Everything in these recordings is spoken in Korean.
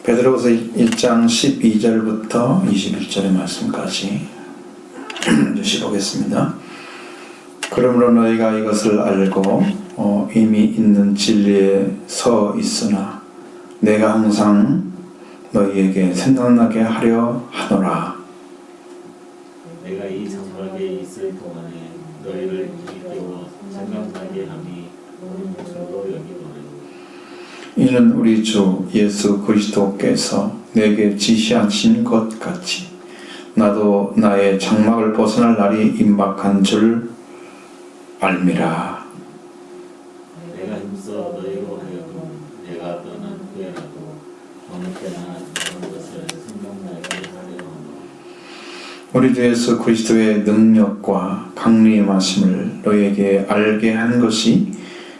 베드로후서 1장 12절부터 21절의 말씀까지 보겠습니다. 그러므로 너희가 이것을 알고 이미 있는 진리에 서 있으나 내가 항상 너희에게 생각나게 하려 하노라. 내가 이 장막에 있을 동안에 너희를 일깨워 생각나게 함이 온 것으로 여기노라. 이는 우리 주 예수 그리스도께서 내게 지시하신 것 같이 나도 나의 장막을 벗어날 날이 임박한 줄 알미라. 내가 힘써 너희로 하여금 내가 떠난 후에라도 어느 때나 이런 것을 생각나게 하려 하노라. 우리 주 예수 그리스도의 능력과 강림하심을 너희에게 알게 한 것이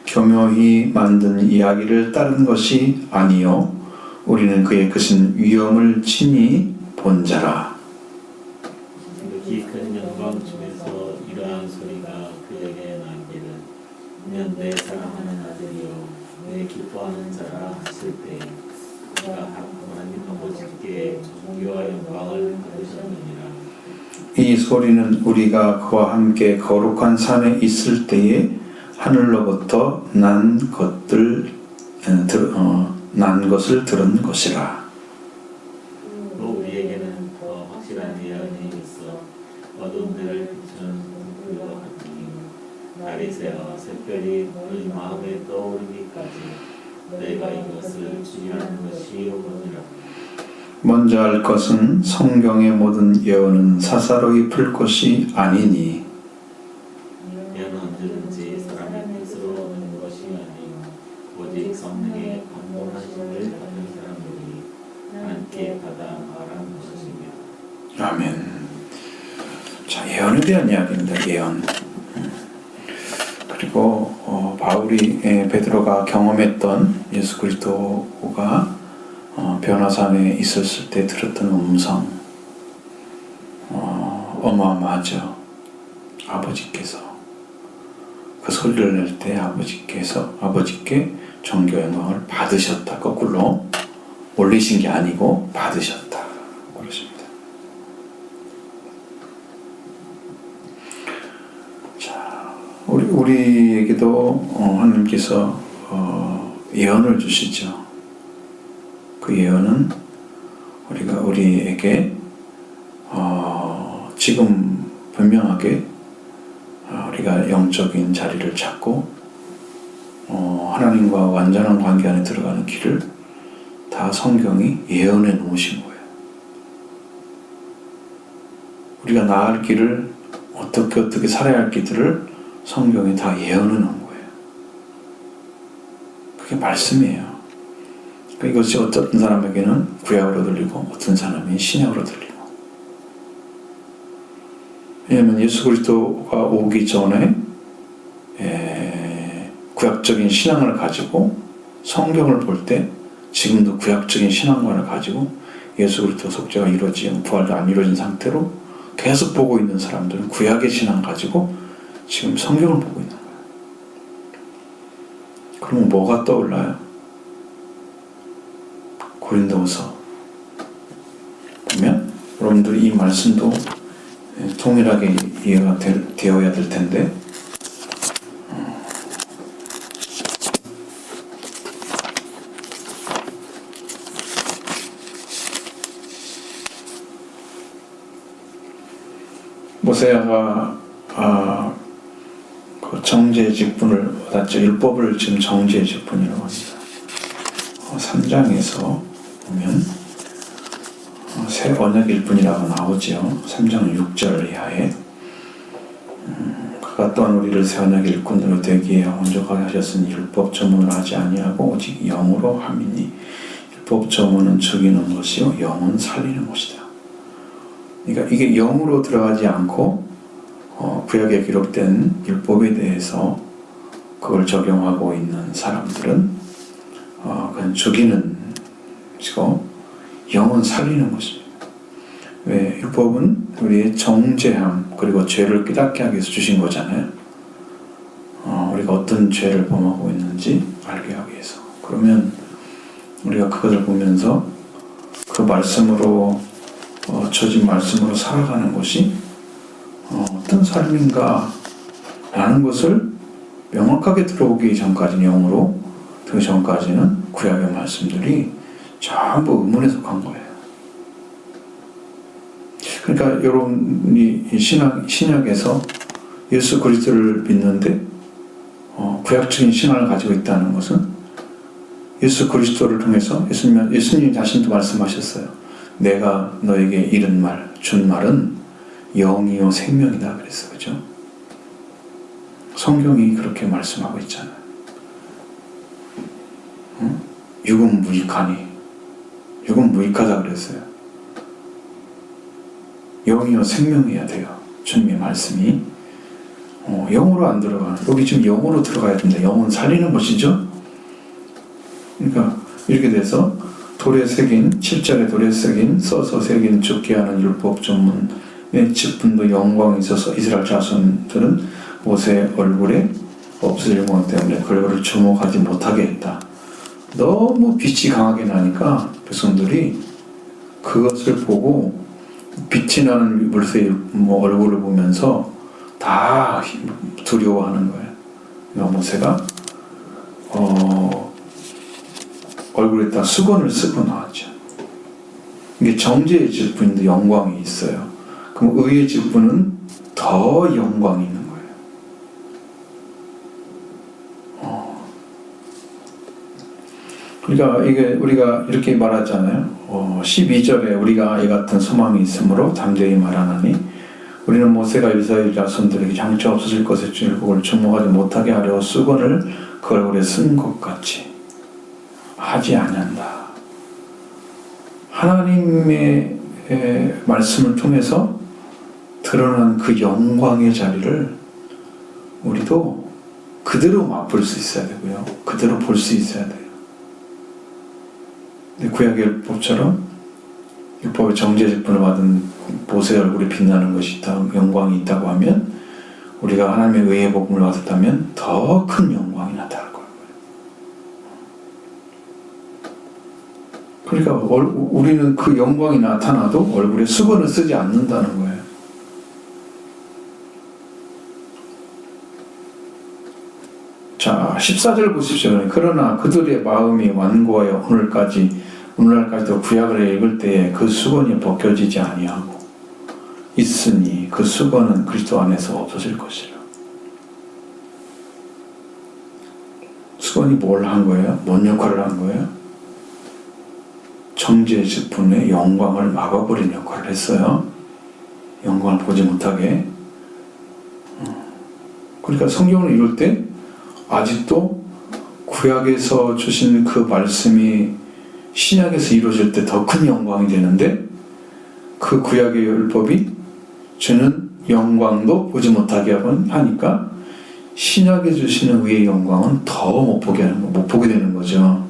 교묘히 만든 이야기를 따른 것이 아니요 우리는 그의 크신 위엄을 친히 본 자라. 그 큰 영광 중에서 이러한 소리가 그에게 나기를 이는 내 사랑하는 아들이요 내 기뻐하는 자라 하실 때 그가 하나님 아버지께 존귀와 영광을 받으셨느니라. 이 소리는 우리가 그와 함께 거룩한 산에 있을 때에 하늘로부터 난 것을 들은 것이라. 또 우리에게는 더 확실한 예언이 있어 어두운 데를 비추는 불과 같으니 날이 새어 새별이 너희 마음에 떠오르기까지 너희가 이것을 주의하는 것이 오니라. 먼저 알 것은 성경의 모든 예언은 사사로이 풀 것이 아니니 예언은 언제든지 사람의 뜻으로 오는 것이 아니요 오직 성령의 감동하심을 받는 사람들이 함께 받아 말하는 것입니다. 아멘. 자, 예언에 대한 이야기입니다. 예언. 그리고 바울이 베드로가 경험했던 예수 그리스도가 변화산에 있었을 때 들었던 음성, 어마어마하죠. 아버지께서 그 소리를 낼 때 아버지께 존귀 영광을 받으셨다. 거꾸로 올리신 게 아니고 받으셨다. 그러십니다. 자, 우리에게도 하나님께서 예언을 주시죠. 그 예언은 우리에게 지금 분명하게 우리가 영적인 자리를 찾고 하나님과 완전한 관계 안에 들어가는 길을 다 성경이 예언해 놓으신 거예요. 우리가 나아갈 길을 어떻게 살아야 할 길들을 성경이 다 예언해 놓은 거예요. 그게 말씀이에요. 이것이 어떤 사람에게는 구약으로 들리고 어떤 사람이 신약으로 들리고. 왜냐하면 예수 그리스도가 오기 전에 구약적인 신앙을 가지고 성경을 볼 때 지금도 구약적인 신앙관을 가지고 예수 그리스도 속죄가 이루어진 부활도 안 이루어진 상태로 계속 보고 있는 사람들은 구약의 신앙 가지고 지금 성경을 보고 있는 거예요. 그러면 뭐가 떠올라요? 고린도후서 보면 여러분들이 이 말씀도 동일하게 이해가 되어야 될 텐데 모세가 그 정죄의 직분을 받았죠. 율법을 지금 정죄의 직분이라고 합니다. 3장에서 보면 새 언약 일뿐이라고 나오죠. 3장 6절 이하에 그가 또한 우리를 새 언약 일꾼으로 되기에 온전하게 하셨으니 율법 조문을 하지 아니하고 오직 영으로 함이니 율법 조문은 죽이는 것이요 영은 살리는 것이다. 그러니까 이게 영으로 들어가지 않고 구약에 기록된 율법에 대해서 그걸 적용하고 있는 사람들은 그건 죽이는 것이고 영은 살리는 것입니다. 왜? 율법은 우리의 정죄함 그리고 죄를 깨닫게 하기 위해서 주신 거잖아요. 우리가 어떤 죄를 범하고 있는지 알게 하기 위해서. 그러면 우리가 그것을 보면서 그 말씀으로 주어진 말씀으로 살아가는 것이 어떤 삶인가 라는 것을 명확하게 들어오기 전까지는 영으로 그 전까지는 구약의 말씀들이 전부 의문에 속한 거예요. 그러니까 여러분이 신약에서 예수 그리스도를 믿는데 구약적인 신앙을 가지고 있다는 것은 예수 그리스도를 통해서 예수님 자신도 말씀하셨어요. 내가 너에게 이른 말, 준 말은 영이요 생명이다 그랬어. 그죠? 성경이 그렇게 말씀하고 있잖아요. 육은 무익하니, 육은 무익하다 그랬어요. 영이요 생명이어야 돼요. 주님의 말씀이 영으로 안 들어가는, 여기 지금 영으로 들어가야 된다. 영은 살리는 것이죠. 그러니까 이렇게 돼서 돌에 새긴 7절에 돌에 새긴 써서 새긴 죽게 하는 율법 전문의 직분도 영광이 있어서 이스라엘 자손들은 모세의 얼굴에 없어질 영광 때문에 그 얼굴을 주목하지 못하게 했다. 너무 빛이 강하게 나니까 백성들이 그것을 보고 빛이 나는 모세의 얼굴을 보면서 다 두려워하는 거예요. 그러니까 모세가 얼굴에다 수건을 쓰고 나왔죠. 이게 정죄의 직분인데 영광이 있어요. 그럼 의의 직분은 더 영광이 있는 거예요. 그러니까 이게 우리가 이렇게 말하잖아요. 12절에 우리가 이 같은 소망이 있으므로 담대히 말하나니 우리는 모세가 이스라엘 자손들에게 장차 없어질 것에 그걸 주목하지 못하게 하려 수건을 그 얼굴에 쓴 것 같이 하지 않는다. 하나님의 말씀을 통해서 드러난 그 영광의 자리를 우리도 그대로 맛볼 수 있어야 되고요. 그대로 볼 수 있어야 돼요. 구약의 율법처럼 율법의 정죄 직분을 받은 모세의 얼굴에 빛나는 것이 있다, 영광이 있다고 하면 우리가 하나님의 의의 복음을 받았다면 더 큰 영광이 나타날 거예요. 그러니까 우리는 그 영광이 나타나도 얼굴에 수건을 쓰지 않는다는 거예요. 자, 14절 보십시오. 그러나 그들의 마음이 완고하여 오늘날까지도 구약을 읽을 때에 그 수건이 벗겨지지 아니하고 있으니 그 수건은 그리스도 안에서 없어질 것이라. 수건이 뭘 한 거예요? 뭔 역할을 한 거예요? 정죄의 직분의 영광을 막아버리는 역할을 했어요. 영광을 보지 못하게. 그러니까 성경을 읽을 때 아직도 구약에서 주신 그 말씀이 신약에서 이루어질 때 더 큰 영광이 되는데 그 구약의 율법이 주는 영광도 보지 못하게 하니까 신약에 주시는 의의 영광은 더 못 보게 되는 거죠.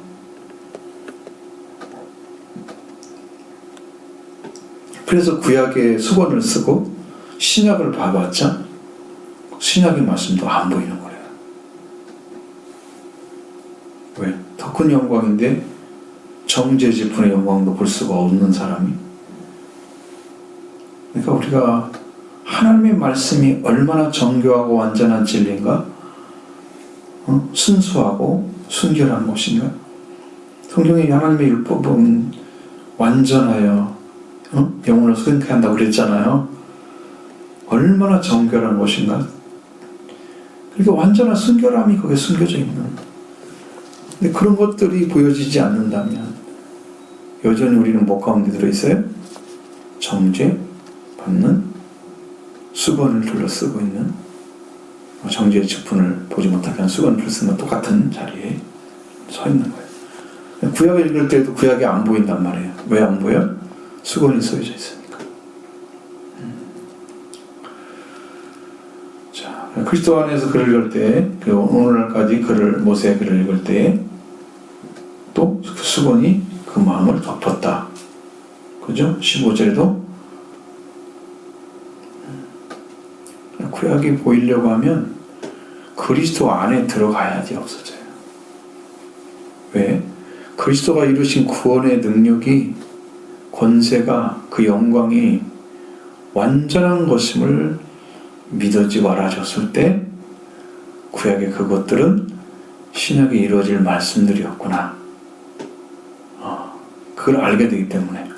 그래서 구약의 수건을 쓰고 신약을 봐봤자 신약의 말씀도 안 보이는 거예요. 왜? 더 큰 영광인데 정죄 직분의 영광도 볼 수가 없는 사람이. 그러니까 우리가 하나님의 말씀이 얼마나 정교하고 완전한 진리인가, 순수하고 순결한 것인가. 성경의 하나님의 율법은 완전하여 영혼을 수행케 한다고 그랬잖아요. 얼마나 정결한 것인가. 그러니까 완전한 순결함이 거기에 숨겨져 있는. 근데 그런 것들이 보여지지 않는다면 여전히 우리는 뭐 가운데 들어있어요? 정죄 받는 수건을 둘러쓰고 있는, 정죄의 직분을 보지 못하게 한 수건을 둘러쓰는 똑같은 자리에 서 있는 거예요. 구약을 읽을 때도 구약이 안 보인단 말이에요. 왜 안 보여? 수건이 쏘여져 있으니까. 자, 그리스도 안에서 글을 읽을 때, 오늘날까지 모세의 글을 읽을 때 또 그 수건이 그 마음을 덮었다. 그죠? 15절에도 구약이 보이려고 하면 그리스도 안에 들어가야지 없어져요. 왜? 그리스도가 이루신 구원의 능력이 권세가 그 영광이 완전한 것임을 믿어지고 알아졌을 때 구약의 그것들은 신약에 이루어질 말씀들이었구나. 그걸 알게 되기 때문에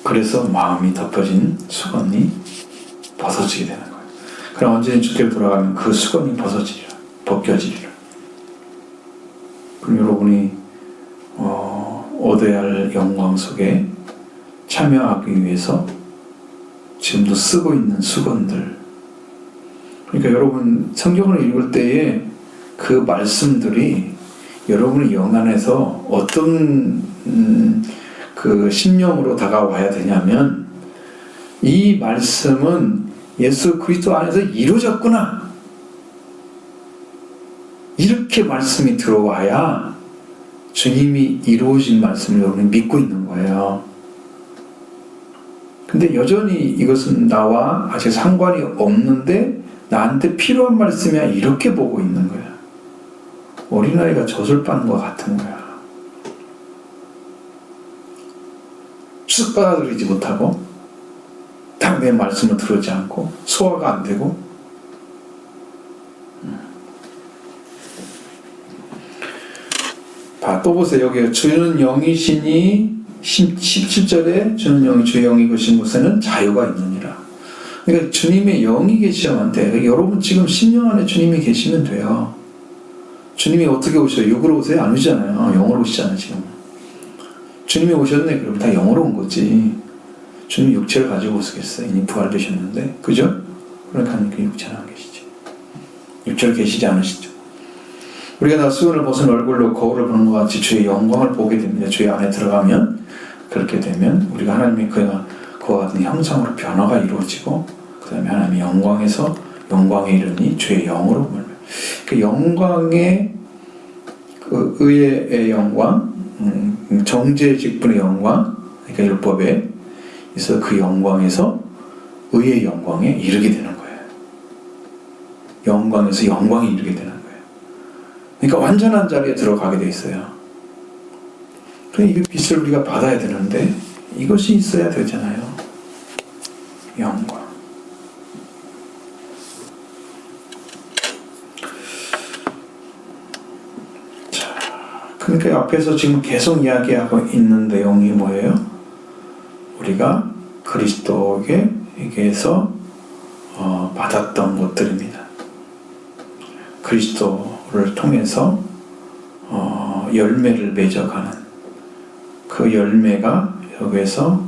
그래서 마음이 덮여진 수건이 벗어지게 되는 거예요. 그럼 언제든 주께로 돌아가면 그 수건이 벗겨지리라. 그럼 여러분이 얻어야 할 영광 속에 참여하기 위해서 지금도 쓰고 있는 수건들, 그러니까 여러분 성경을 읽을 때에 그 말씀들이 여러분의 영 안에서 어떤 그 심령으로 다가와야 되냐면, 이 말씀은 예수 그리스도 안에서 이루어졌구나, 이렇게 말씀이 들어와야 주님이 이루어진 말씀을 여러분이 믿고 있는 거예요. 근데 여전히 이것은 나와 아직 상관이 없는데 나한테 필요한 말씀이야, 이렇게 보고 있는 거야. 어린아이가 젖을 빠는 것 같은 거야. 쑥 받아들이지 못하고 딱 내 말씀을 들어오지 않고 소화가 안 되고. 또 보세요. 여기 주는 영이시니 17절에 주는 영이 주의 영이 계신 곳에는 자유가 있느니라. 그러니까 주님의 영이 계시면 돼. 여러분 지금 심령 안에 주님이 계시면 돼요. 주님이 어떻게 오셔요? 육으로 오세요? 안 오시잖아요. 영으로 오시잖아요. 지금 주님이 오셨네. 그럼 다 영으로 온 거지. 주님이 육체를 가지고 오시겠어요? 이미 부활되셨는데, 그죠? 그러니까 그 육체는 안 계시지. 육체로 계시지 않으시죠. 우리가 다 수건을 벗은 얼굴로 거울을 보는 것 같이 주의 영광을 보게 됩니다. 주의 안에 들어가면, 그렇게 되면 우리가 하나님의 그와 같은 형상으로 변화가 이루어지고, 그 다음에 하나님의 영광에서 영광에 이르니 주의 영으로 물며, 그 영광의 그 의의 영광, 정죄의 직분의 영광, 그러니까 율법에 있어 그 영광에서 의의 영광에 이르게 되는 거예요. 영광에서 영광에 이르게 되는 거예요. 그러니까 완전한 자리에 들어가게 돼 있어요. 그러니까 이 빛을 우리가 받아야 되는데 이것이 있어야 되잖아요. 영광. 자, 그러니까 앞에서 지금 계속 이야기하고 있는 내용이 뭐예요? 우리가 그리스도에게서 받았던 것들입니다. 그리스도를 통해서 열매를 맺어가는 그 열매가 여기에서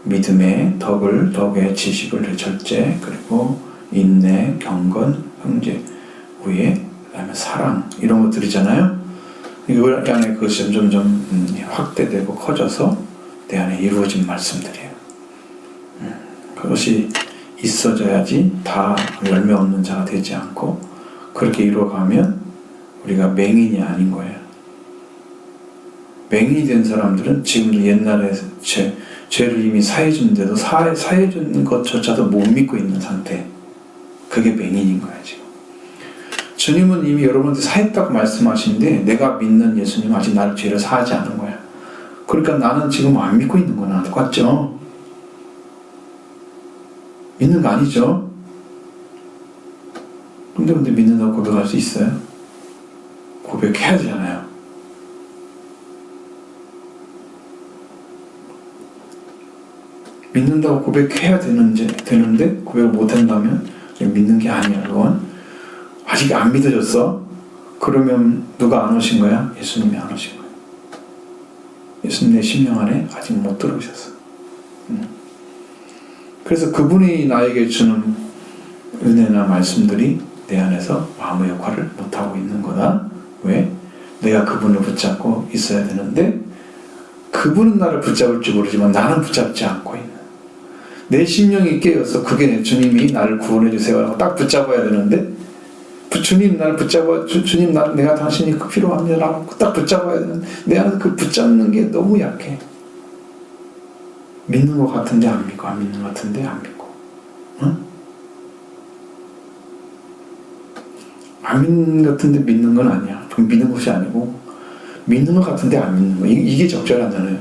믿음의 덕의 지식을 절제, 그리고 인내, 경건, 형제, 우애, 그다음에 사랑, 이런 것들이잖아요. 이걸 안에 그것이 점점 확대되고 커져서 내 안에 이루어진 말씀들이에요. 그것이 있어져야지 다 열매 없는 자가 되지 않고, 그렇게 이루어가면 우리가 맹인이 아닌 거예요. 맹인이 된 사람들은 지금도 옛날에 죄를 이미 사해줬는데도 사해준 것조차도 못 믿고 있는 상태. 그게 맹인인 거예요, 지금. 주님은 이미 여러분한테 사했다고 말씀하시는데 내가 믿는 예수님은 아직 나를 죄를 사하지 않은 거야. 그러니까 나는 지금 안 믿고 있는 거나 똑같죠? 믿는 거 아니죠? 근데 믿는다고 고백할 수 있어요? 고백해야 되잖아요. 믿는다고 고백해야 되는데 고백을 못한다면 믿는 게 아니야. 그건 아직 안 믿어졌어? 그러면 누가 안 오신 거야? 예수님이 안 오신 거야. 예수님 내 심령 안에 아직 못 들어오셨어. 그래서 그분이 나에게 주는 은혜나 말씀들이 내 안에서 마음의 역할을 못하고 있는 거다. 왜? 내가 그분을 붙잡고 있어야 되는데 그분은 나를 붙잡을지 모르지만 나는 붙잡지 않고 있는, 내 심령이 깨어서 그게 주님이 나를 구원해 주세요 라고 딱 붙잡아야 되는데, 주님 나를 붙잡아, 주님 내가 당신이 필요합니다 라고 딱 붙잡아야 되는데 내 안에서 그 붙잡는 게 너무 약해. 믿는 것 같은데 안 믿고, 안 믿는 것 같은데 안 믿고, 응? 안 믿는 것 같은데 믿는 건 아니야. 믿는 것이 아니고 믿는 것 같은데 안 믿는 거. 이게 적절하잖아요.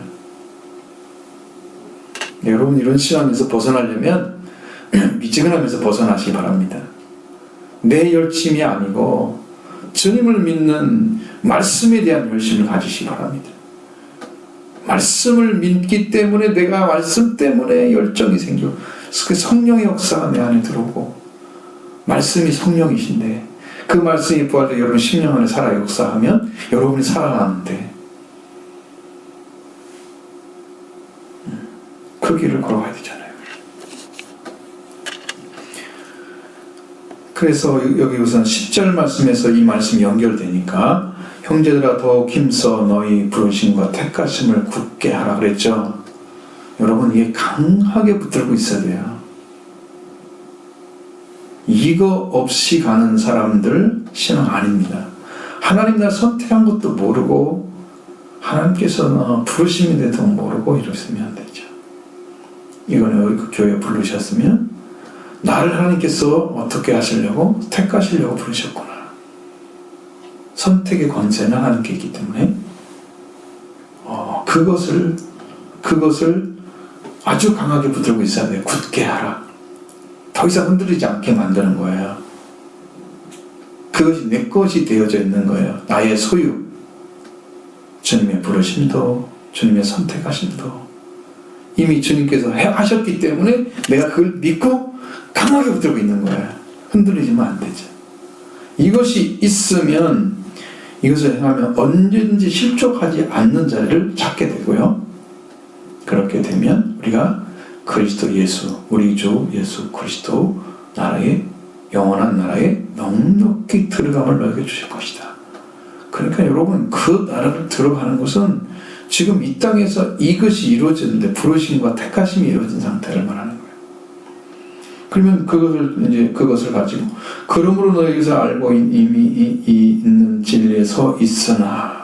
여러분 이런 신앙에서 벗어나려면 미지근하면서 벗어나시기 바랍니다. 내 열심이 아니고 주님을 믿는 말씀에 대한 열심을 가지시기 바랍니다. 말씀을 믿기 때문에 내가 말씀 때문에 열정이 생기고 그 성령의 역사가 내 안에 들어오고 말씀이 성령이신데 그 말씀이 부활되어 여러분 심령 안에 살아 역사하면 여러분이 살아나는데 그 길을 걸어가야 되잖아요. 그래서 여기 우선 10절 말씀에서 이 말씀이 연결되니까 형제들아 더욱 힘써 너희 부르심과 택하심을 굳게 하라 그랬죠. 여러분 이게 강하게 붙들고 있어야 돼요. 이거 없이 가는 사람들 신앙 아닙니다. 하나님 날 선택한 것도 모르고 하나님께서 부르심에 대해서 모르고 이러시면 안 되죠. 이거는 그 교회에 부르셨으면 나를 하나님께서 어떻게 하시려고 택하시려고 부르셨구나. 선택의 권세는 하나님께 있기 때문에 그것을 아주 강하게 붙들고 있어야 돼요. 굳게 하라. 더 이상 흔들리지 않게 만드는 거예요. 그것이 내 것이 되어져 있는 거예요. 나의 소유. 주님의 부르심도 주님의 선택하심도 이미 주님께서 하셨기 때문에 내가 그걸 믿고 강하게 붙들고 있는 거예요. 흔들리지면 안 되죠. 이것이 있으면 이것을 행하면 언제든지 실족하지 않는 자리를 찾게 되고요. 그렇게 되면 우리가 그리스도 예수, 우리 주 예수 그리스도 나라에 영원한 나라에 넉넉히 들어감을 너에게 주실 것이다. 그러니까 여러분 그 나라를 들어가는 것은 지금 이 땅에서 이것이 이루어지는데 부르심과 택하심이 이루어진 상태를 말하는 거예요. 그러면 그것을 가지고 그러므로 너희에서 알고 이미 있는 진리에 서 있으나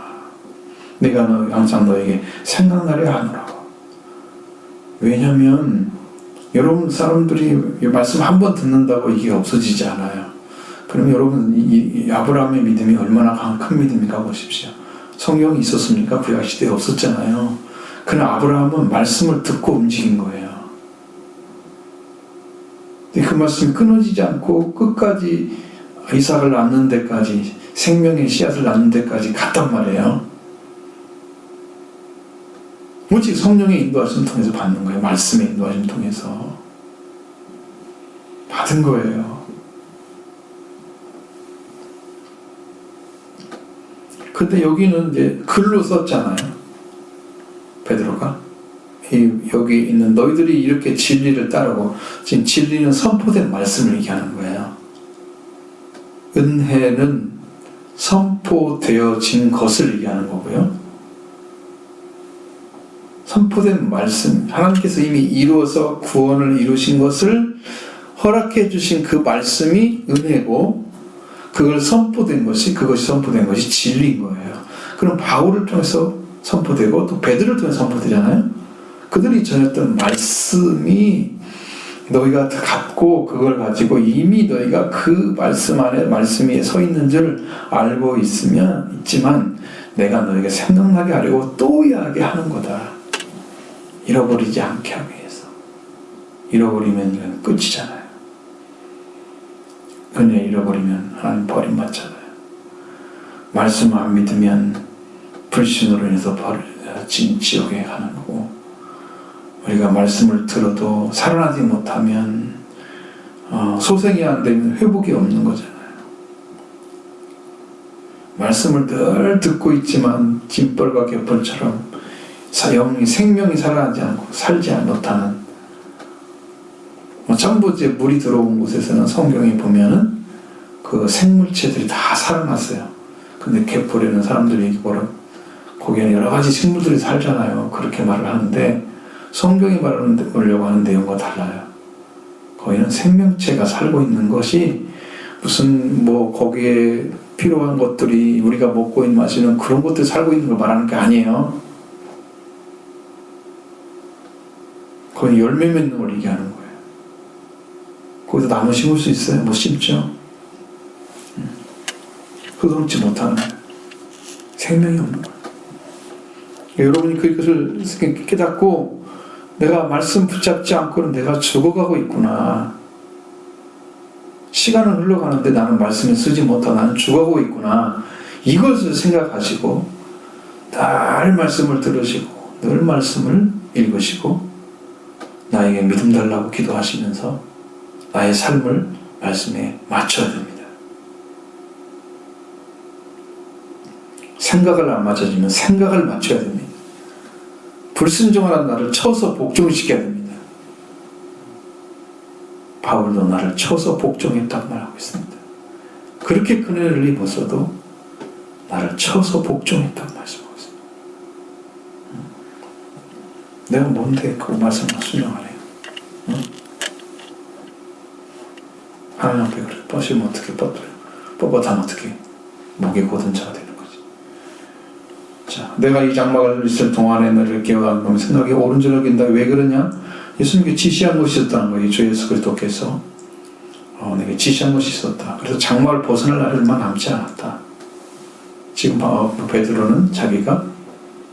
내가 항상 너에게 생각나려 하노라. 왜냐하면 여러분 사람들이 말씀 한 번 듣는다고 이게 없어지지 않아요. 그럼 여러분 이 아브라함의 믿음이 얼마나 큰 믿음인가 보십시오. 성경이 있었습니까? 구약시대에 없었잖아요. 그러나 아브라함은 말씀을 듣고 움직인 거예요. 그 말씀이 끊어지지 않고 끝까지 이삭을 낳는 데까지 생명의 씨앗을 낳는 데까지 갔단 말이에요. 오직 성령의 인도하심을 통해서 받는 거예요. 말씀의 인도하심을 통해서 받은 거예요. 근데 여기는 이제 글로 썼잖아요. 베드로가 여기 있는 너희들이 이렇게 진리를 따르고 지금 진리는 선포된 말씀을 얘기하는 거예요. 은혜는 선포되어진 것을 얘기하는 거고요. 선포된 말씀, 하나님께서 이미 이루어서 구원을 이루신 것을 허락해 주신 그 말씀이 은혜고 그것이 선포된 것이 진리인 거예요. 그럼 바울을 통해서 선포되고 또 베드로를 통해서 선포되잖아요. 그들이 전했던 말씀이 너희가 갖고 그걸 가지고 이미 너희가 그 말씀 안에 말씀이 서 있는 줄 알고 있지만 내가 너에게 생각나게 하려고 또 이야기 하는 거다. 잃어버리지 않게 하기 위해서. 잃어버리면 이건 끝이잖아요. 은혜 잃어버리면 하나님 버림받잖아요. 말씀을 안 믿으면 불신으로 인해서 지옥에 가는 거고 우리가 말씀을 들어도 살아나지 못하면 소생이 안 되면 회복이 없는 거잖아요. 말씀을 늘 듣고 있지만 짐벌과 갯벌처럼 생명이 살아나지 않고 살지 못하는 전부 이제 물이 들어온 곳에서는 성경에 보면은 그 생물체들이 다 살아났어요. 근데 갯벌에는 사람들이 거기에는 여러 가지 식물들이 살잖아요. 그렇게 말을 하는데 성경이 말하려고 하는 내용과 달라요. 거기는 생명체가 살고 있는 것이 무슨 거기에 필요한 것들이 우리가 먹고 있는 마시는 그런 것들이 살고 있는 걸 말하는 게 아니에요. 거기 열매 맺는 걸 얘기하는 거예요. 거기서 나무 심을 수 있어요? 못 심죠. 흙없지 못하는 거예요. 생명이 없는 거예요. 여러분이 그것을 깨닫고 내가 말씀 붙잡지 않고는 내가 죽어가고 있구나. 시간은 흘러가는데 나는 말씀을 쓰지 못하고 나는 죽어가고 있구나. 이것을 생각하시고 늘 말씀을 들으시고 늘 말씀을 읽으시고 나에게 믿음 달라고 기도하시면서 나의 삶을 말씀에 맞춰야 됩니다. 생각을 안 맞춰지면 생각을 맞춰야 됩니다. 불순종하는 나를 쳐서 복종시켜야 됩니다. 바울도 나를 쳐서 복종했다고 말하고 있습니다. 그렇게 큰 은혜를 입었어도 나를 쳐서 복종했다고 말씀하고 있습니다. 내가 뭔데 그 말씀을 순종하래요? 하나님 앞에 그래 뻗으면 어떻게 뻗어면 어떻게 목에 곧은 자가 되는 거지. 자, 내가 이 장막을 있을 동안에 너를 기억하는 놈 생각이 오른쪽을 긴다. 왜 그러냐? 예수님께 지시한 것이 있었다는 거예요. 주 예수 그리스도께서 내게 지시한 것이 있었다. 그래서 장막을 벗어날 날이 얼마 남지 않았다. 지금 베드로는 자기가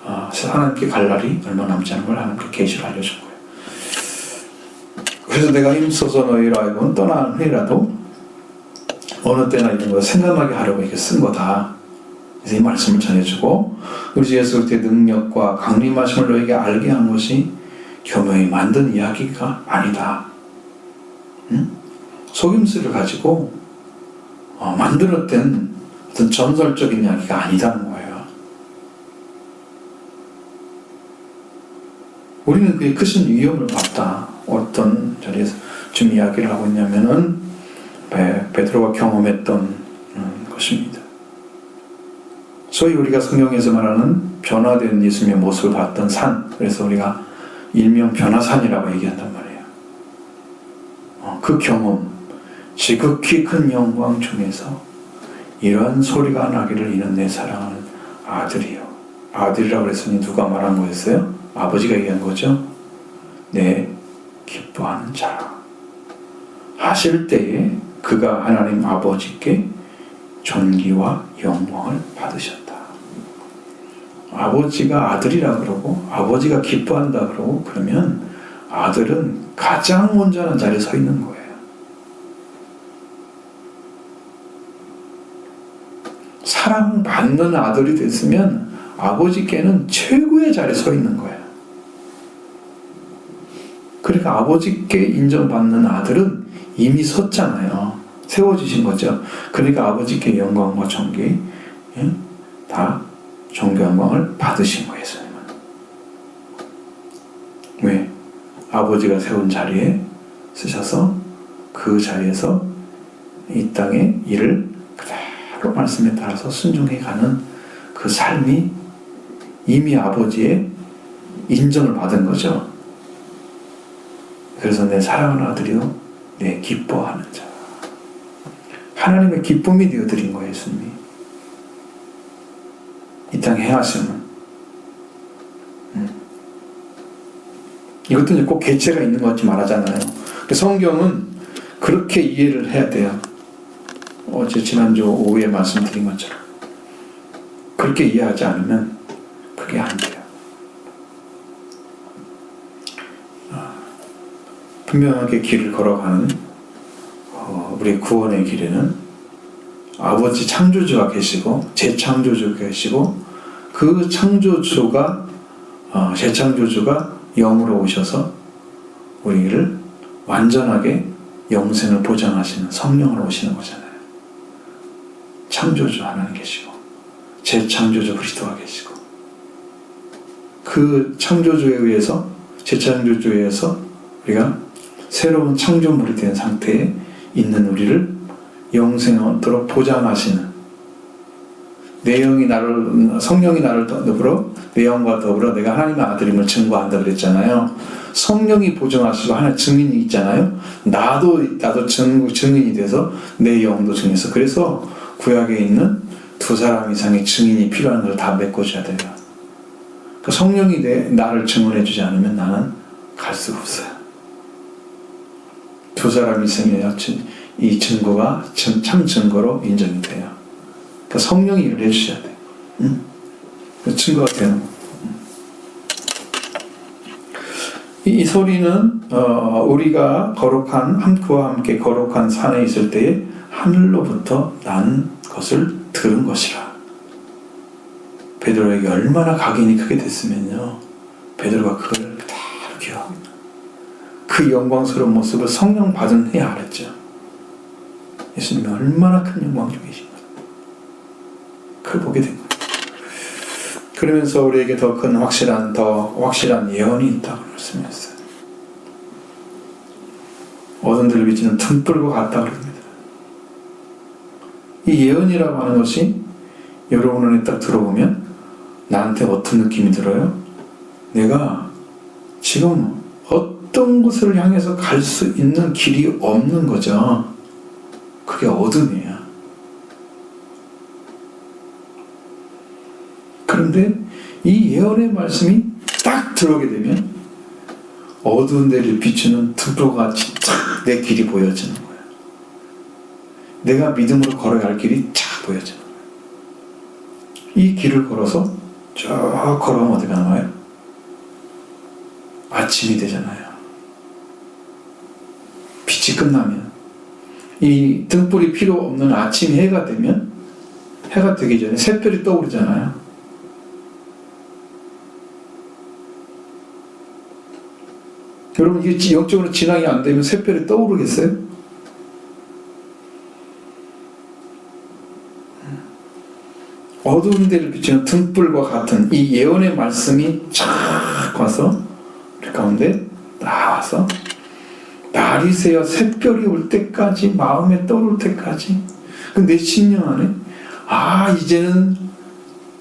하나님께 갈 날이 얼마 남지 않은 걸 하나님께 계시를 알려준 거예요. 그래서 내가 힘써서 너희로 하여금 떠나는 후에라도 어느 때나 이런 거 생각나게 하려고 이렇게 쓴 거다. 그래서 이 말씀을 전해주고 우리 주 예수 그리스도의 능력과 강림하심을 너에게 알게 한 것이 교묘히 만든 이야기가 아니다. 속임수를 가지고 만들었던 어떤 전설적인 이야기가 아니다는 거예요. 우리는 그의 크신 위험을 봤다. 어떤 자리에서 지금 이야기를 하고 있냐면은 베드로가 경험했던 것입니다. 소위 우리가 성경에서 말하는 변화된 예수님의 모습을 봤던 산, 그래서 우리가 일명 변화산이라고 얘기한단 말이에요. 그 경험, 지극히 큰 영광 중에서 이러한 소리가 나기를 이는 내 사랑하는 아들이요. 아들이라고 그랬으니 누가 말한 거였어요? 아버지가 얘기한 거죠. 내 기뻐하는 자라. 하실 때에 그가 하나님 아버지께 존귀와 영광을 받으셨다. 아버지가 아들이라 그러고 아버지가 기뻐한다 그러고 그러면 아들은 가장 온전한 자리에 서 있는 거예요. 사랑받는 아들이 됐으면 아버지께는 최고의 자리에 서 있는 거예요. 그러니까 아버지께 인정받는 아들은 이미 섰잖아요. 세워주신 거죠. 그러니까 아버지께 영광과 존귀, 다 존귀 영광을 받으신 거예요. 왜? 아버지가 세운 자리에 쓰셔서 그 자리에서 이 땅의 일을 그대로 말씀에 따라서 순종해 가는 그 삶이 이미 아버지의 인정을 받은 거죠. 그래서 내 사랑하는 아들이요 내 기뻐하는 자. 하나님의 기쁨이 되어드린 거예요. 예수님이 이 땅에 행하시는 이것도 이제 꼭 개체가 있는 것 같이 말하잖아요. 성경은 그렇게 이해를 해야 돼요. 어제 지난주 오후에 말씀드린 것처럼 그렇게 이해하지 않으면 그게 안 돼요. 분명하게 길을 걸어가는 우리 구원의 길에는 아버지 창조주가 계시고 재창조주가 계시고 그 창조주가 재창조주가 영으로 오셔서 우리를 완전하게 영생을 보장하시는 성령으로 오시는 거잖아요. 창조주 하나님 계시고 재창조주 그리스도가 계시고 그 창조주에 의해서 재창조주에 의해서 우리가 새로운 창조물이 된 상태에 있는 우리를 영생하도록 보장하시는 내 영이 나를 성령이 나를 더불어 내 영과 더불어 내가 하나님의 아들임을 증거한다 그랬잖아요. 성령이 보증하시고 하나의 증인이 있잖아요. 나도 증인이 돼서 내 영도 증인해서 그래서 구약에 있는 2사람 이상의 증인이 필요한 걸 다 메꿔줘야 돼요. 그 성령이 나를 증언해주지 않으면 나는 갈 수가 없어요. 2사람 이상의 이 증거가 참 증거로 인정이 돼요. 그 성령이 일을 해주셔야 돼요. 그 증거가 되는 거. 이 소리는 우리가 그와 함께 거룩한 산에 있을 때에 하늘로부터 난 것을 들은 것이라. 베드로에게 얼마나 각인이 크게 됐으면요, 베드로가 그걸 그대로 기억하고 있다. 그 영광스러운 모습을 성령 받은 후에 알았죠. 예수님이 얼마나 큰 영광 중에 계신 거예요. 그걸 보게 된 거예요. 그러면서 우리에게 더 큰 확실한 예언이 있다고 말씀했어요. 어두운 데를 비치는 등불과 같다 그럽니다. 이 예언이라고 하는 것이 여러분 눈에 딱 들어오면 나한테 어떤 느낌이 들어요? 내가 지금 어떤 곳을 향해서 갈 수 있는 길이 없는 거죠. 그게 어둠이에요. 그런데 이 예언의 말씀이 딱 들어오게 되면 어두운 데를 비추는 등불과 같이 쫙 내 길이 보여지는 거예요. 내가 믿음으로 걸어야 할 길이 쫙 보여지는 거예요. 이 길을 걸어서 쭉 걸어가면 어디가 나와요? 아침이 되잖아요. 빛이 끝나면, 이 등불이 필요 없는 아침 해가 되면, 해가 되기 전에 새별이 떠오르잖아요. 여러분, 이게 영적으로 진앙이 안 되면 새별이 떠오르겠어요? 어두운 데를 비추는 등불과 같은 이 예언의 말씀이 쫙 와서 우리 가운데 나와서 날이 새어 새별이 올 때까지, 마음에 떠오를 때까지 그 내 심령 안에 이제는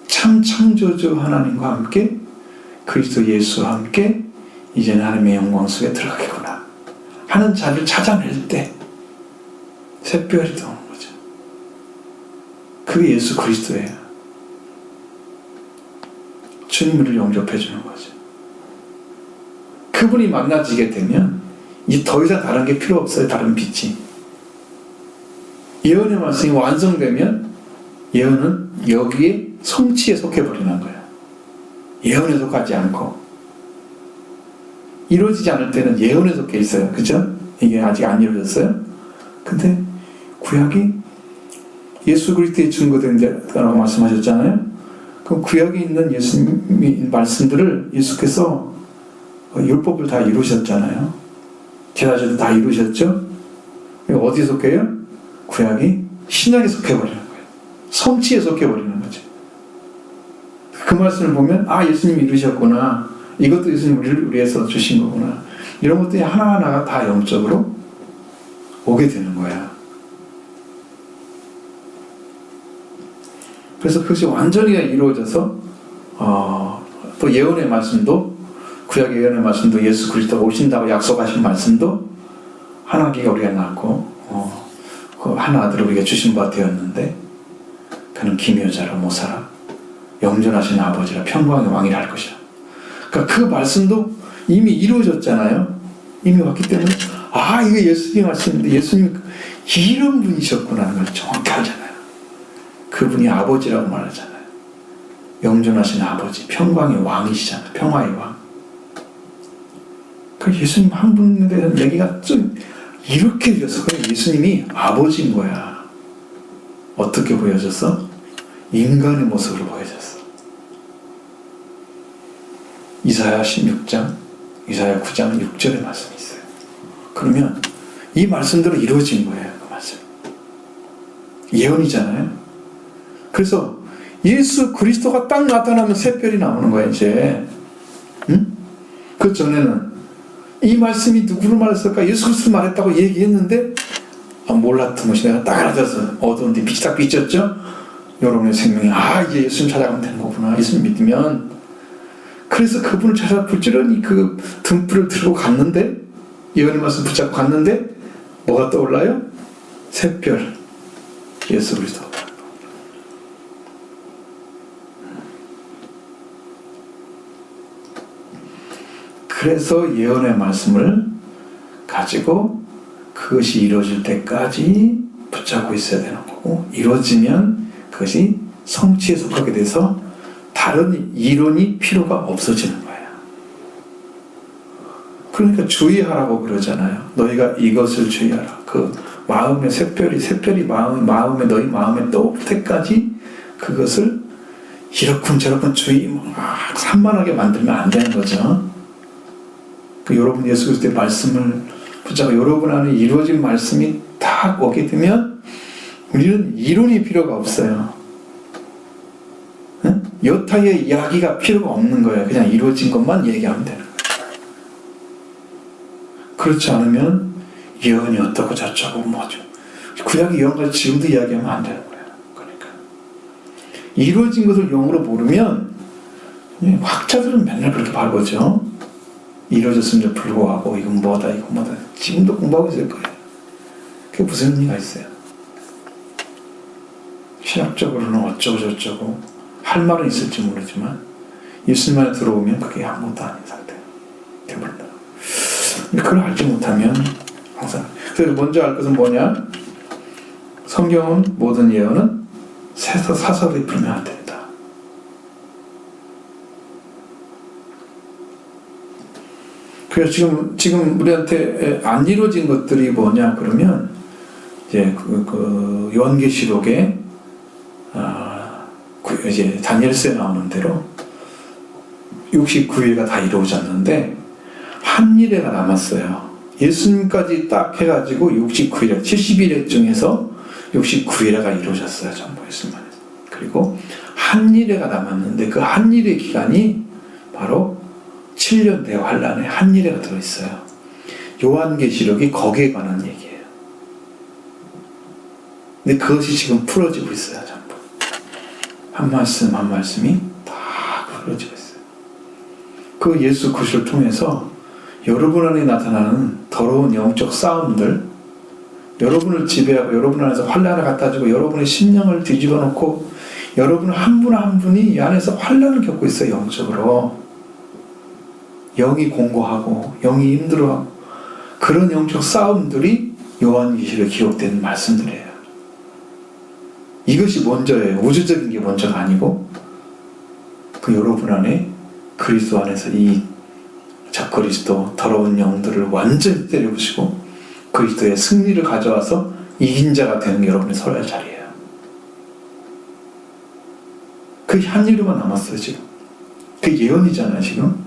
참 창조주 하나님과 함께 그리스도 예수와 함께 이제는 하나님의 영광 속에 들어가겠구나 하는 자리를 찾아낼 때 새별이 들어오는 거죠. 그게 예수 그리스도예요. 주님을 영접해 주는 거죠. 그분이 만나지게 되면 이제 더 이상 다른 게 필요 없어요. 다른 빛이. 예언의 말씀이 완성되면 예언은 여기에 성취에 속해버리는 거예요. 예언에 속하지 않고, 이루어지지 않을 때는 예언에 속해 있어요. 그죠? 이게 아직 안 이루어졌어요. 근데 구약이 예수 그리스도의 증거된다라고 말씀하셨잖아요. 그럼 구약에 있는 예수님의 말씀들을 예수께서 율법을 다 이루셨잖아요. 제사제도 다 이루셨죠? 어디에 속해요? 구약이 신약에 속해버리는 거예요. 성취에 속해버리는 거죠. 그 말씀을 보면 예수님이 이루셨구나, 이것도 예수님 우리를 위해서 주신 거구나, 이런 것들이 하나하나가 다 영적으로 오게 되는 거야. 그래서 그것이 완전히 이루어져서 또 예언의 말씀도, 구약의 예언의 말씀도, 예수 그리스도가 오신다고 약속하신 말씀도 하나님께 우리가 낳고 그 한 아들을 우리가 주신 바 되었는데 그는 기묘자라 모사라 영존하신 아버지라 평강의 왕이라 할 것이라. 그러니까 그 말씀도 이미 이루어졌잖아요. 이미 왔기 때문에 이거 예수님 말씀인데 예수님 이런 분이셨구나 하는 걸 정확히 알잖아요. 그분이 아버지라고 말하잖아요. 영존하신 아버지, 평강의 왕이시잖아요. 평화의 왕. 그 예수님 한 분에 대한 얘기가 좀 이렇게 되어서 그래, 예수님이 아버지인 거야. 어떻게 보여졌어? 인간의 모습으로 보여졌어. 이사야 16장, 이사야 9장 6절의 말씀이 있어요. 그러면 이 말씀대로 이루어진 거예요. 그 말씀. 예언이잖아요. 그래서 예수 그리스도가 딱 나타나면 새별이 나오는 거야, 이제. 응? 그 전에는 이 말씀이 누구를 말했을까? 예수 그리스도 말했다고 얘기했는데 몰랐던 것이 내가 딱 알아져서 어두운 데 빛이 딱 비쳤죠? 여러분의 생명이 이제 예수님 찾아가면 되는 거구나. 예수님 믿으면. 그래서 그분을 찾아 부지런히 그 등불을 들고 갔는데, 예언의 말씀 붙잡고 갔는데 뭐가 떠올라요? 샛별, 예수 그리스도. 그래서 예언의 말씀을 가지고 그것이 이루어질 때까지 붙잡고 있어야 되는 거고, 이루어지면 그것이 성취에 속하게 돼서 다른 이론이 필요가 없어지는 거예요. 그러니까 주의하라고 그러잖아요. 너희가 이것을 주의하라. 그 마음의 샛별이 마음에 너희 마음에 떠올 때까지 그것을 이렇군 저렇군 산만하게 만들면 안 되는 거죠. 여러분 예수 그리스도의 말씀을 붙잡아 여러분 안에 이루어진 말씀이 딱 오게 되면 우리는 이론이 필요가 없어요. 응? 여타의 이야기가 필요가 없는 거예요. 그냥 이루어진 것만 얘기하면 되는 거예요. 그렇지 않으면 예언이 어떻고 저쩌고 뭐죠. 구약의 예언까지 지금도 이야기하면 안 되는 거예요. 그러니까 이루어진 것을 영으로 모르면 학자들은 맨날 그렇게 발보죠. 이루어졌음에도 불구하고 이건 뭐다 지금도 공부하고 있을 거예요. 그게 무슨 의미가 있어요? 신학적으로는 어쩌고 저쩌고 할 말은 있을지 모르지만 예수님만에 들어오면 그게 아무것도 아닌 상태 되어버린다. 그걸 알지 못하면 항상 그래서 먼저 알 것은 뭐냐? 성경은 모든 예언은 사설에 풀면 안 된다. 그래서 지금 우리한테 안 이루어진 것들이 뭐냐 그러면 이제 그 요한계시록에 이제 다니엘서에 나오는 대로 69일가 다 이루어졌는데 한 일회가 남았어요. 예수님까지 딱 해가지고 69일회 70일회 중에서 69일회가 이루어졌어요. 전부 예수님 안에서. 그리고 한 일회가 남았는데 그 한 일회 기간이 바로 7년 대환란에 한 일회가 들어있어요. 요한계시록이 거기에 관한 얘기예요. 근데 그것이 지금 풀어지고 있어요. 전부 한 말씀 한 말씀이 다 풀어지고 있어요. 그 예수 그리스도를 통해서 여러분 안에 나타나는 더러운 영적 싸움들, 여러분을 지배하고 여러분 안에서 환란을 갖다 주고 여러분의 심령을 뒤집어 놓고 여러분 한 분 한 분이 이 안에서 환란을 겪고 있어요. 영적으로 영이 공고하고 영이 힘들어하고 그런 영적 싸움들이 요한계시록에 기록된 말씀들이에요. 이것이 먼저예요. 우주적인 게 먼저가 아니고 그 여러분 안에 그리스도 안에서 이 적그리스도 더러운 영들을 완전히 때려부시고 그리스도의 승리를 가져와서 이긴 자가 되는 게 여러분의 서야 자리예요. 그 한 일로만 남았어요. 지금 그 예언이잖아요. 지금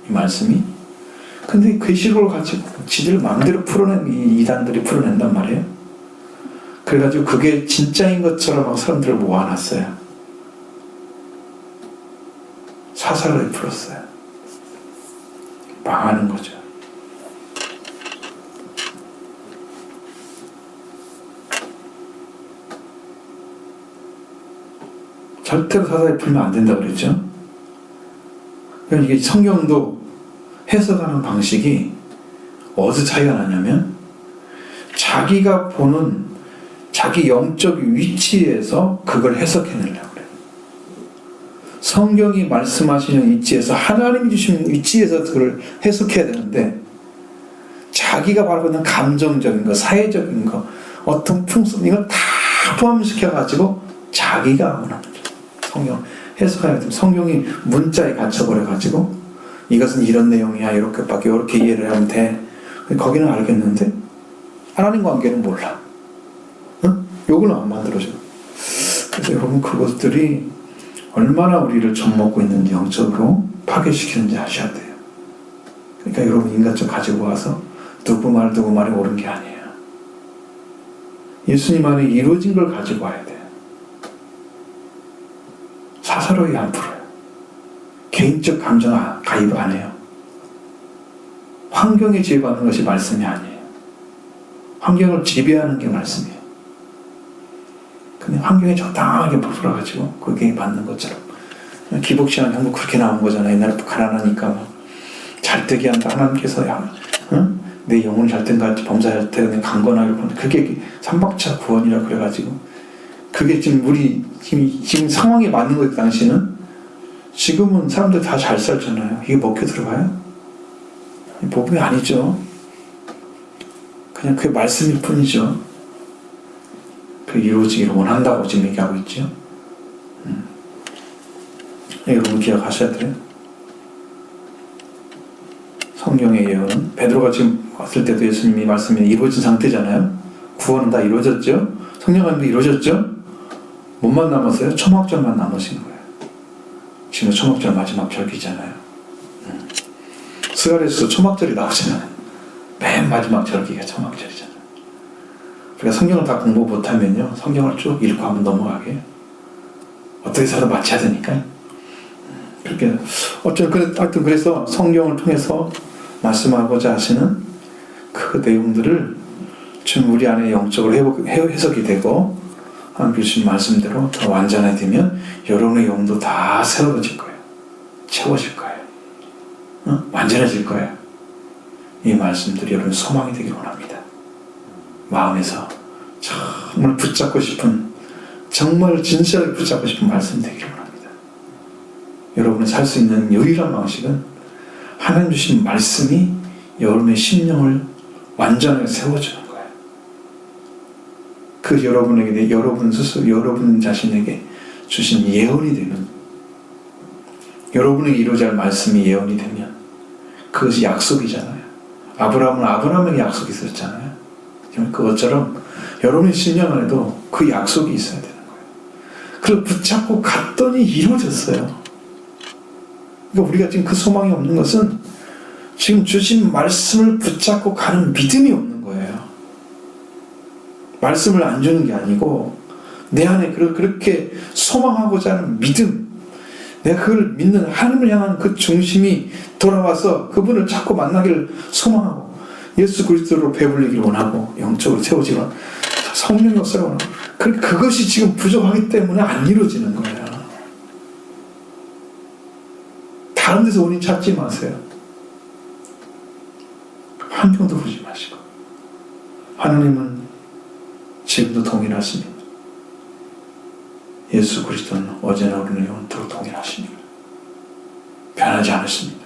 이 말씀이. 근데 계시록을 가지고 지들 마음대로 풀어낸 이단들이 풀어낸단 말이에요. 그래가지고 그게 진짜인 것처럼 사람들을 모아놨어요. 사사로이 풀었어요. 망하는 거죠. 절대로 사사로이 풀면 안 된다고 그랬죠. 그러니까 이게 성경도 해석하는 방식이 어디서 차이가 나냐면 자기가 보는 자기 영적 위치에서 그걸 해석해내려고 그래요. 성경이 말씀하시는 위치에서 하나님이 주신 위치에서 그걸 해석해야 되는데 자기가 바라고 있는 감정적인 거, 사회적인 거, 어떤 풍습 이걸 다 포함시켜가지고 자기가 원하는 거죠. 성경 해석하는 거 성경이 문자에 갇혀버려가지고 이것은 이런 내용이야 이렇게밖에 이렇게 이해를 하면 돼. 거기는 알겠는데 하나님 관계는 몰라. 응? 요거는 안 만들어져. 그래서 여러분 그것들이 얼마나 우리를 젖먹고 있는지 영적으로 파괴시키는지 아셔야 돼요. 그러니까 여러분 인간적 가지고 와서 누구 말이 옳은 게 아니에요. 예수님 안에 이루어진 걸 가지고 와야 돼요. 사사로이 안 풀어요. 개인적 감정 가입 안 해요. 환경에 지배받는 것이 말씀이 아니에요. 환경을 지배하는 게 말씀이에요. 근데 환경에 적당하게 풀어가지고 그게 맞는 것처럼 기복신앙 한국 그렇게 나온 거잖아요. 옛날에 가난하니까 잘되게 한다. 하나님께서 응? 내 영혼을 잘된가 범사할 때 내 강건하게 그게 삼박자 구원이라 그래가지고 그게 지금 우리 지금 상황에 맞는 거예요. 당시는 지금은 사람들 다 잘 살잖아요. 이게 먹혀 들어가요? 복음이 아니죠. 그냥 그게 말씀일 뿐이죠. 그 이루어지기를 원한다고 지금 얘기하고 있죠. 여러분 기억하셔야 돼요. 성경의 예언은 베드로가 지금 왔을 때도 예수님이 말씀이 이루어진 상태잖아요. 구원은 다 이루어졌죠. 성령감도 이루어졌죠. 뭐만 남았어요? 초막절만 남으신 거예요. 지금 초막절 마지막 절기잖아요. 스가랴에서 초막절이 나오잖아요. 맨 마지막 절기가 초막절이잖아요. 그러니까 성경을 다 공부 못하면요, 성경을 쭉 읽고 한번 넘어가게 어떻게 살아 맞춰야 되니까. 그렇게 하여튼 그래서 성경을 통해서 말씀하고자 하시는 그 내용들을 좀 우리 안에 영적으로 해석이 되고 하나님 주신 말씀대로 더 완전해지면 여러분의 영도 다 새로워질 거예요. 채워질 거예요. 완전해질 거예요. 이 말씀들이 여러분 소망이 되길 원합니다. 마음에서 정말 붙잡고 싶은, 정말 진실하게 붙잡고 싶은 말씀 되기를 원합니다. 여러분이 살 수 있는 유일한 방식은 하나님 주신 말씀이 여러분의 심령을 완전하게 세워주는 거예요. 그 여러분에게, 여러분 스스로, 여러분 자신에게 주신 예언이 되는, 여러분에게 이루어질 말씀이 예언이 되면 그것이 약속이잖아요. 아브라함은 아브라함에게 약속이 있었잖아요. 그것처럼 여러분의 심령 안에도 그 약속이 있어야 되는 거예요. 그걸 붙잡고 갔더니 이루어졌어요. 그러니까 우리가 지금 그 소망이 없는 것은 지금 주신 말씀을 붙잡고 가는 믿음이 없는 거예요. 말씀을 안 주는 게 아니고 내 안에 그렇게 소망하고자 하는 믿음, 내가 그걸 믿는 하나님을 향한 그 중심이 돌아와서 그분을 자꾸 만나기를 소망하고 예수 그리스도로 배불리기를 원하고 영적으로 세워지기를 원하고 성령 역사를 원하고, 그것이 지금 부족하기 때문에 안 이루어지는 거예요. 다른 데서 원인 찾지 마세요. 환경도 보지 마시고. 하나님은 지금도 동일하십니다. 예수 그리스도는 어제나 오늘나 영원토록 동일하십니다. 변하지 않으십니다.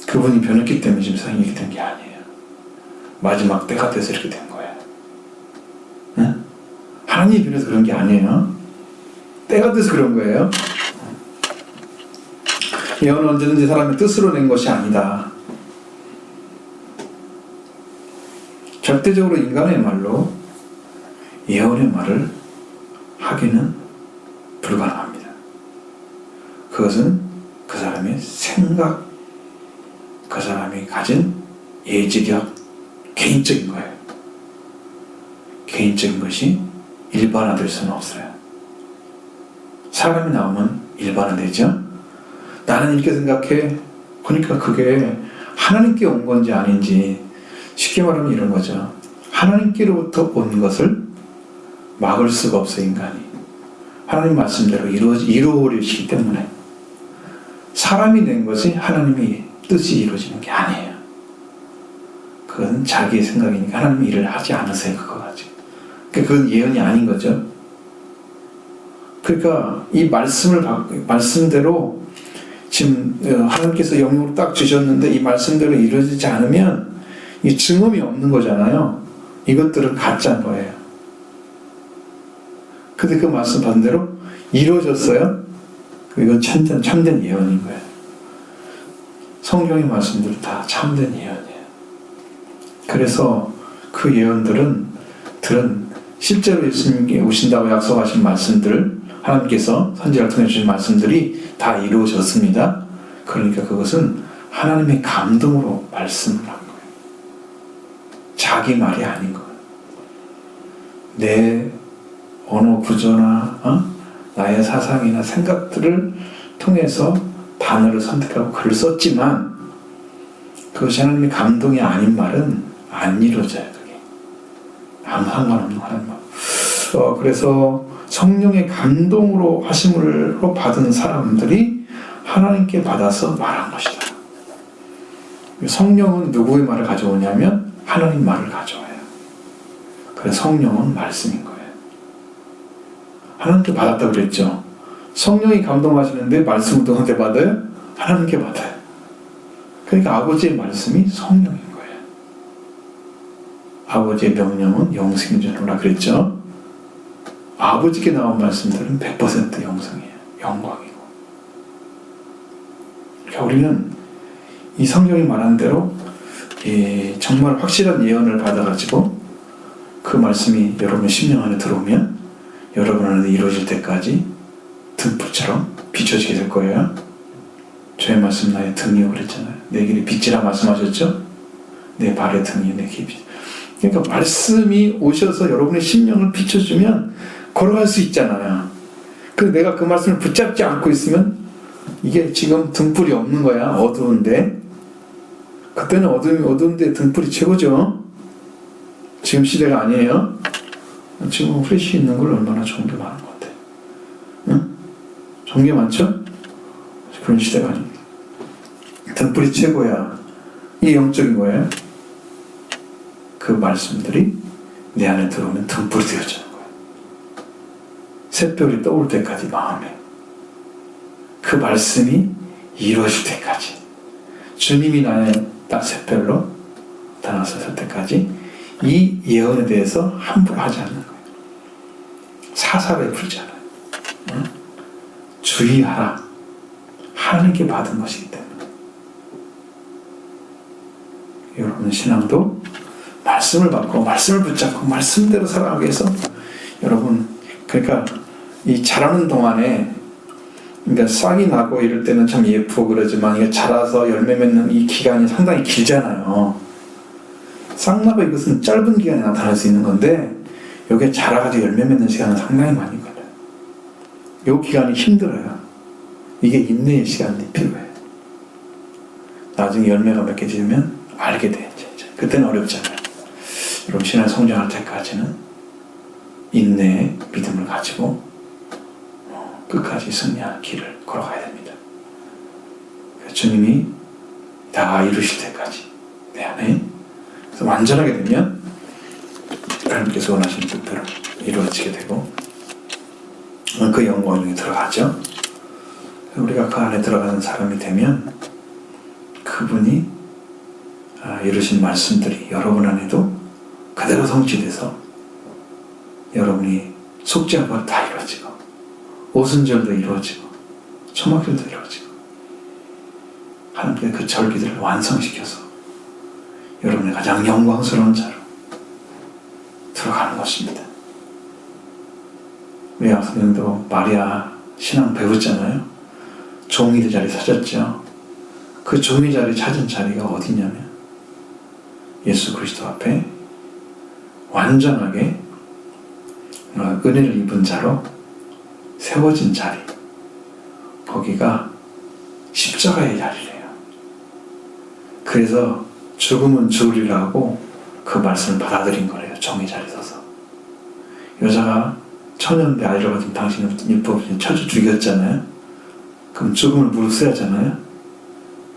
그분이 변했기 때문에 지금 세상이 이렇게 된 게 아니에요. 마지막 때가 돼서 이렇게 된 거예요. 네? 하나님이 변해서 그런 게 아니에요. 때가 돼서 그런 거예요. 예언은 언제든지 사람의 뜻으로 낸 것이 아니다. 절대적으로 인간의 말로 예언의 말을 하기는 불가능합니다. 그것은 그 사람의 생각, 그 사람이 가진 예지력, 개인적인 거예요. 개인적인 것이 일반화될 수는 없어요. 사람이 나오면 일반화되죠. 나는 이렇게 생각해. 그러니까 그게 하나님께 온 건지 아닌지, 쉽게 말하면 이런 거죠. 하나님께로부터 온 것을 막을 수가 없어요, 인간이. 하나님 말씀대로 이루어지기 때문에. 사람이 낸 것이 하나님의 뜻이 이루어지는 게 아니에요. 그건 자기의 생각이니까 하나님이 일을 하지 않으세요, 그거 가지고. 그건 예언이 아닌 거죠. 그러니까 이 말씀대로 지금 하나님께서 영역으로 딱 주셨는데 이 말씀대로 이루어지지 않으면 이 증언이 없는 거잖아요. 이것들은 가짜인 거예요. 근데 그 말씀 반대로 이루어졌어요. 이건 참된 예언인 거예요. 성경의 말씀들은 다 참된 예언이에요. 그래서 그 예언들은 실제로 예수님께 오신다고 약속하신 말씀들, 하나님께서 선지자를 통해 주신 말씀들이 다 이루어졌습니다. 그러니까 그것은 하나님의 감동으로 말씀을 한 거예요. 자기 말이 아닌 거예요. 내 언어 구조나 나의 사상이나 생각들을 통해서 단어를 선택하고 글을 썼지만 그것이 하나님의 감동이 아닌 말은 안 이루어져요. 그게 아무 상관없는 하나님 말. 그래서 성령의 감동으로 하심으로 받은 사람들이 하나님께 받아서 말한 것이다. 성령은 누구의 말을 가져오냐면 하나님 말을 가져와요. 그래서 성령은 말씀인 거예요. 하나님께 받았다고 그랬죠. 성령이 감동하시는데 말씀을 누구한테 받아요? 하나님께 받아요. 그러니까 아버지의 말씀이 성령인 거예요. 아버지의 명령은 영생이라 그랬죠. 아버지께 나온 말씀들은 100% 영성이에요. 영광이고. 그러니까 우리는 이 성경이 말한 대로 정말 확실한 예언을 받아가지고 그 말씀이 여러분의 심령 안에 들어오면 여러분 안에 이루어질 때까지 등불처럼 비춰지게 될 거예요. 주의 말씀 나의 등이요 그랬잖아요. 내 길이 빛이라 말씀하셨죠? 내 발의 등이요 내 길이 빛. 그러니까 말씀이 오셔서 여러분의 심령을 비춰주면 걸어갈 수 있잖아요. 그래서 내가 그 말씀을 붙잡지 않고 있으면 이게 지금 등불이 없는 거야. 어두운데. 그때는 어두운데 등불이 최고죠. 지금 시대가 아니에요. 지금 후레쉬 있는 걸 얼마나 좋은 게 많은 것 같아요. 응? 좋은 게 많죠? 그런 시대가 아닙니다. 등불이 최고야. 이게 영적인 거예요. 그 말씀들이 내 안에 들어오면 등불이 되어지는 거예요. 샛별이 떠올 때까지 마음에 그 말씀이 이루어질 때까지 주님이 나의 샛별로 나타나서 때까지 이 예언에 대해서 함부로 하지 않는 거예요. 사사를 풀지 않아요. 응? 주의하라. 하나님께 받은 것이기 때문에 여러분 신앙도 말씀을 받고 말씀을 붙잡고 말씀대로 살아가기 위해서 여러분 그러니까 이 자라는 동안에 그러니까 싹이 나고 이럴 때는 참 예쁘고 그러지만 이게 자라서 열매 맺는 이 기간이 상당히 길잖아요. 싹 나고 이것은 짧은 기간에 나타날 수 있는 건데 여기에 자라가지고 열매 맺는 시간은 상당히 많이 걸려요. 이 기간이 힘들어요. 이게 인내의 시간이 필요해요. 나중에 열매가 맺혀지면 알게 돼. 이제. 그때는 어렵잖아요. 여러분 신앙 성장할 때까지는 인내의 믿음을 가지고 끝까지 승리하는 길을 걸어가야 됩니다. 주님이 다 이루실 때까지 내 안에 그래서 완전하게 되면 하나님께서 원하시는 뜻대로 이루어지게 되고 그 영광에 들어가죠. 우리가 그 안에 들어가는 사람이 되면 그분이 이루신 말씀들이 여러분 안에도 그대로 성취돼서 여러분이 속죄한 것 다 이루어지고 오순절도 이루어지고 초막절도 이루어지고 하나님께서 그 절기들을 완성시켜서 여러분의 가장 영광스러운 자로 들어가는 것입니다. 우리 성령도 마리아 신앙 배웠잖아요. 종이 자리 찾았죠. 그 종이 자리 찾은 자리가 어디냐면 예수 그리스도 앞에 완전하게 은혜를 입은 자로 세워진 자리, 거기가 십자가의 자리래요. 그래서 죽음은 죽으리라고 그 말씀을 받아들인 거래요. 종의 자리에 서서. 여자가 천연배 아이를 가진 당신은 율법을 쳐주 죽였잖아요. 그럼 죽음을 무릅쓰였잖아요.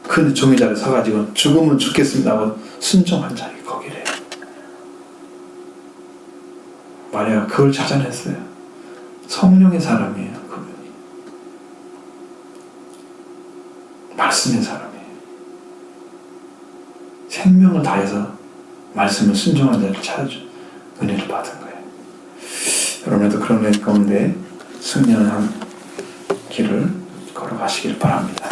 근데 종의 자리에 서가지고 죽음은 죽겠습니다 하고 순종한 자리 거기래요. 마리아가 그걸 찾아냈어요. 성령의 사람이에요. 그분이. 말씀의 사람이에요. 생명을 다해서 말씀을 순종한 자를 찾아준 은혜를 받은 거예요. 여러분도 그런 은혜 가운데 승리하는 길을 걸어가시길 바랍니다.